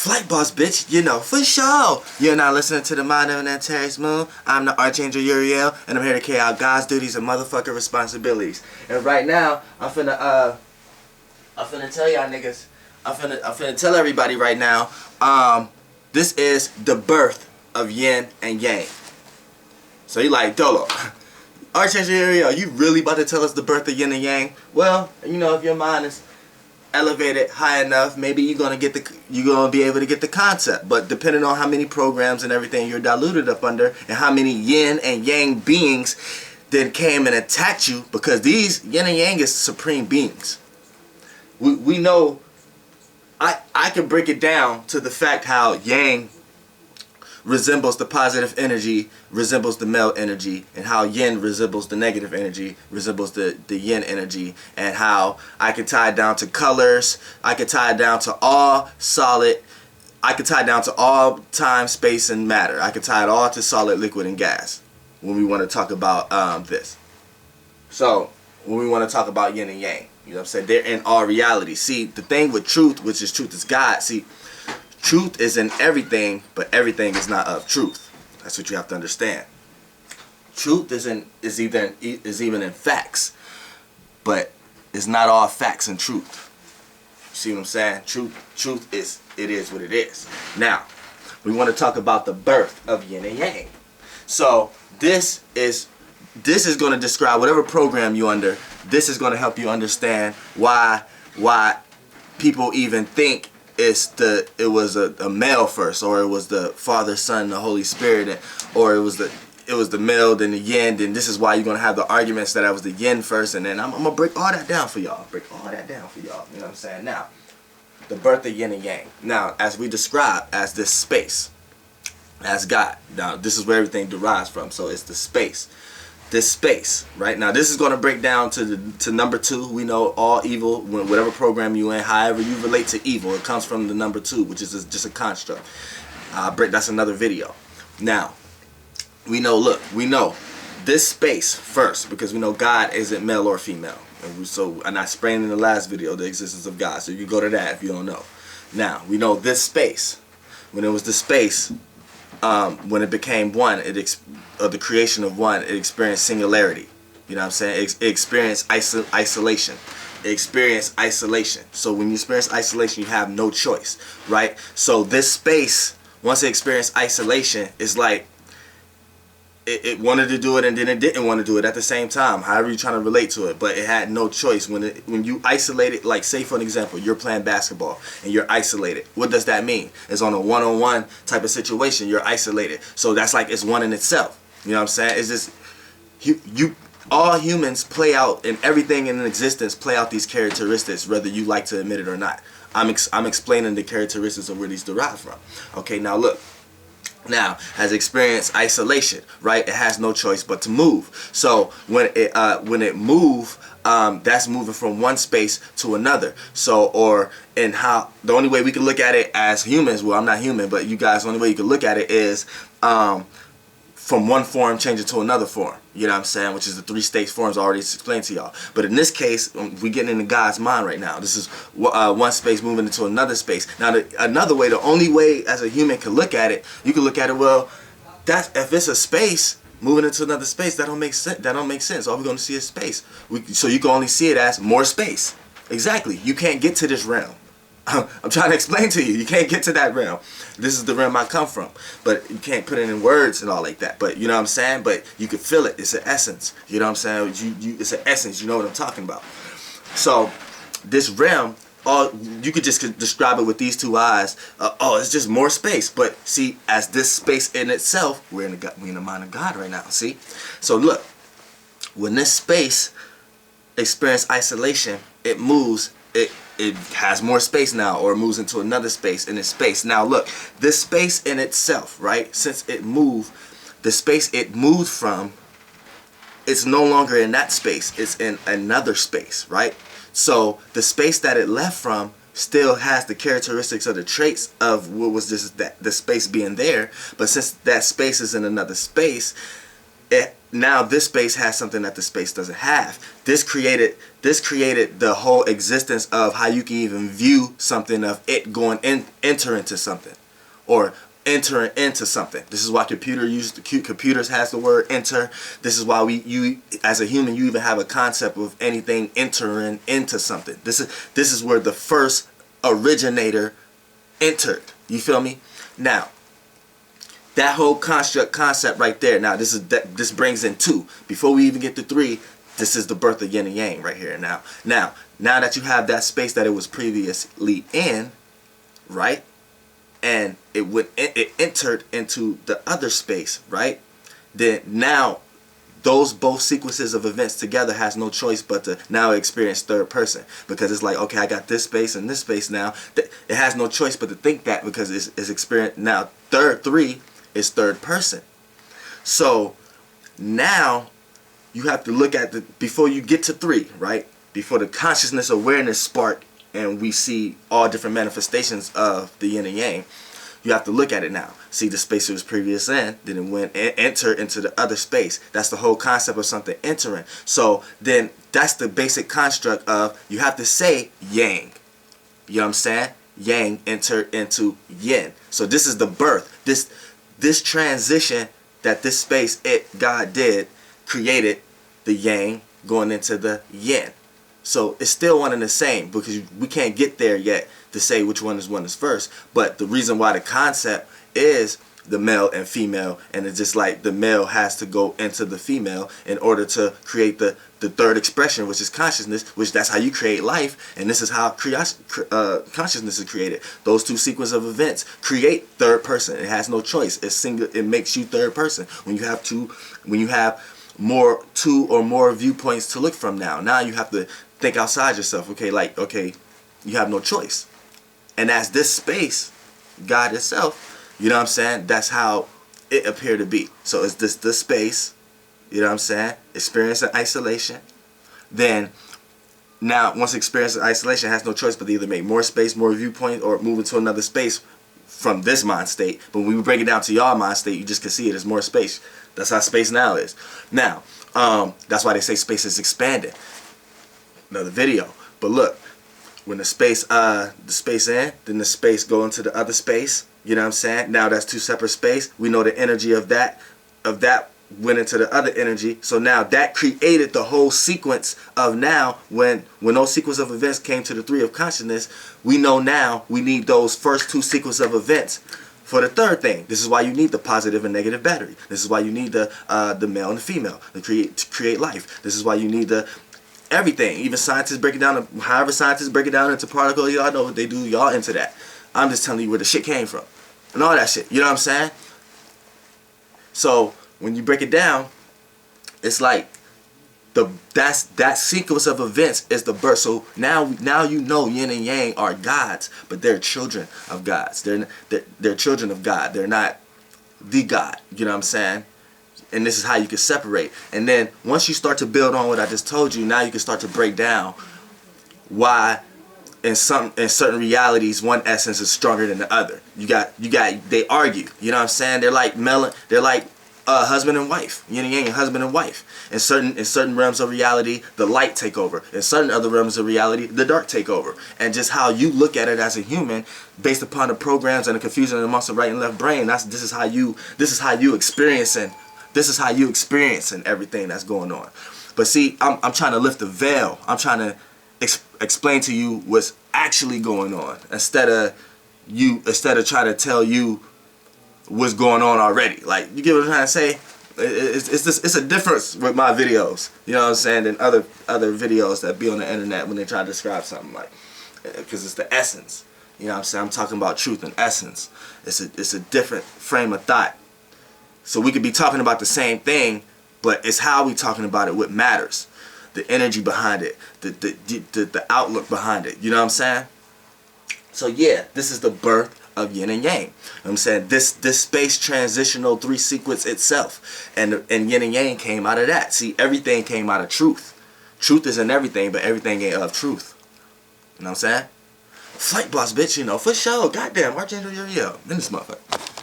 Flight boss, bitch, you know, for sure. You're now listening to the Mind of an Antares Moon. I'm the Archangel Uriel, and I'm here to carry out God's duties and motherfucking responsibilities. And right now, I'm finna tell y'all niggas, I'm finna tell everybody right now, this is the birth of yin and yang. So you like, Dolo, Archangel Uriel, you really about to tell us the birth of yin and yang? Well, you know, if your mind is elevated high enough, maybe you're gonna be able to get the concept. But depending on how many programs and everything you're diluted up under, and how many yin and yang beings then came and attacked you, because these yin and yang is supreme beings. We know. I can break it down to the fact how yang resembles the positive energy, resembles the male energy, and how yin resembles the negative energy, resembles the yin energy, and how I can tie it down to colors, I can tie it down to all solid, I can tie it down to all time, space, and matter. I can tie it all to solid, liquid, and gas when we want to talk about this. So, when we want to talk about yin and yang, you know what I'm saying? They're in all reality. See, the thing with truth, which is truth is God, see, truth is in everything, but everything is not of truth. That's what you have to understand. Truth is even in facts, but it's not all facts and truth. See what I'm saying? Truth is what it is. Now, we want to talk about the birth of yin and yang. So this is going to describe whatever program you're under. This is going to help you understand why people even think it was a male first, or it was the Father, Son, the Holy Spirit, or it was the male, then the yin. Then this is why you're gonna have the arguments that I was the yin first, and then I'm gonna break all that down for y'all. You know what I'm saying? Now, the birth of yin and yang. Now, as we describe as this space, as God. Now, this is where everything derives from. So it's the space. This space, right? Now this is going to break down to number 2. We know all evil, whatever program you in, however you relate to evil, it comes from the number 2, which is just a construct. That's another video. Now, we know this space first, because we know God isn't male or female. And I explained in the last video the existence of God, so you can go to that if you don't know. Now, we know this space, when it was the space, when it became one, the creation of one, it experienced singularity. You know what I'm saying? It experienced isolation. It experienced isolation. So when you experience isolation, you have no choice, right? So this space, once it experienced isolation, it's like it wanted to do it and then it didn't want to do it at the same time. However you're trying to relate to it, but it had no choice. When you isolate it, like say for an example, you're playing basketball and you're isolated. What does that mean? It's on a one-on-one type of situation. You're isolated. So that's like it's one in itself. You know what I'm saying? It's just all humans play out, and everything in existence play out these characteristics, whether you like to admit it or not. I'm explaining the characteristics of where these derive from. Okay, now look. Now, has experienced isolation, right? It has no choice but to move. So when it move, that's moving from one space to another. So, the only way we can look at it as humans, well, I'm not human, but you guys, the only way you can look at it is from one form changing to another form. You know what I'm saying? Which is the 3 states forms I already explained to y'all. But in this case, we're getting into God's mind right now. This is one space moving into another space. Now, another way, the only way as a human can look at it, you can look at it, well, if it's a space moving into another space, that don't make sense. That don't make sense. All we're going to see is space. So you can only see it as more space. Exactly. You can't get to this realm. I'm trying to explain to you. You can't get to that realm. This is the realm I come from. But you can't put it in words and all like that. But you know what I'm saying? But you can feel it. It's an essence. You know what I'm saying? It's an essence. You know what I'm talking about. So this realm, you could just describe it with these 2 eyes. It's just more space. But see, as this space in itself, we're in the mind of God right now. See? So look, when this space experiences isolation, it moves. It has more space now, or it moves into another space in its space. Now look, this space in itself, right? Since it moved, the space it moved from, it's no longer in that space. It's in another space, right? So the space that it left from still has the characteristics of the traits of what was just the space being there. But since that space is in another space, now this space has something that the space doesn't have. This created the whole existence of how you can even view something, of it going enter into something, or entering into something. This is why computers has the word enter. This is why you as a human, you even have a concept of anything entering into something. This is where the first originator entered. You feel me? Now, that whole concept right there. Now this brings in 2. Before we even get to 3, this is the birth of yin and yang right here. Now that you have that space that it was previously in, right? And it entered into the other space, right? Then now those both sequences of events together has no choice but to now experience third person, because it's like, okay, I got this space and this space now. It has no choice but to think that, because it's experience now. 3 is third person. So now you have to look at before you get to 3, right? Before the consciousness awareness spark and we see all different manifestations of the yin and yang, you have to look at it now. See the space it was previous in, then it went enter into the other space. That's the whole concept of something entering. So then that's the basic construct of, you have to say yang. You know what I'm saying? Yang entered into yin. So this is the birth. This transition that this space, God did, created the yang going into the yin. So it's still one and the same, because we can't get there yet to say which one is first. But the reason why the concept is the male and female, and it's just like the male has to go into the female in order to create the third expression, which is consciousness, which that's how you create life, and this is how consciousness is created. Those 2 sequences of events create third person. It has no choice. It's single. It makes you third person when you have 2 or more viewpoints to look from. Now you have to think outside yourself. Okay, you have no choice, and as this space, God itself, you know what I'm saying, that's how it appeared to be. So it's this space, you know what I'm saying, experiencing isolation. Then now once experiencing isolation, has no choice but to either make more space, more viewpoint, or move into another space from this mind state. But when we break it down to y'all mind state, you just can see it as more space. That's how space now is. Now that's why they say space is expanding. Another video. But look, when the space in, then the space go into the other space. You know what I'm saying? Now that's 2 separate space. We know the energy of that went into the other energy. So now that created the whole sequence of, now when those sequence of events came to the 3 of consciousness, we know now we need those first 2 sequence of events for the third thing. This is why you need the positive and negative battery. This is why you need the male and the female to create life. This is why you need the everything. Even scientists break it down. However scientists break it down into particles, y'all know what they do. Y'all into that. I'm just telling you where the shit came from and all that shit. You know what I'm saying? So when you break it down, it's like that sequence of events is the birth. So now you know yin and yang are gods, but they're children of gods. They're children of God. They're not the God. You know what I'm saying? And this is how you can separate. And then once you start to build on what I just told you, now you can start to break down why in certain realities one essence is stronger than the other. They argue. You know what I'm saying? They're like husband and wife, yin and yang, and husband and wife. In certain realms of reality, the light take over. In certain other realms of reality, the dark take over. And just how you look at it as a human, based upon the programs and the confusion amongst the right and left brain, this is how you experiencing everything that's going on. But see, I'm trying to lift the veil. I'm trying to explain to you what's actually going on, instead of trying to tell you what's going on already. Like, you get what I'm trying to say? It's a difference with my videos, you know what I'm saying, than other videos that be on the internet when they try to describe something, like, because it's the essence. You know what I'm saying? I'm talking about truth and essence. It's a different frame of thought. So we could be talking about the same thing, but it's how we talking about it what matters. The energy behind it, the outlook behind it. You know what I'm saying? So yeah, this is the birth of yin and yang. You know what I'm saying? This space transitional 3 sequence itself, and yin and yang came out of that. See, everything came out of truth. Truth is in everything, but everything ain't of truth. You know what I'm saying? Flight boss, bitch, you know, for sure. Goddamn, Archangel Uriel in this motherfucker.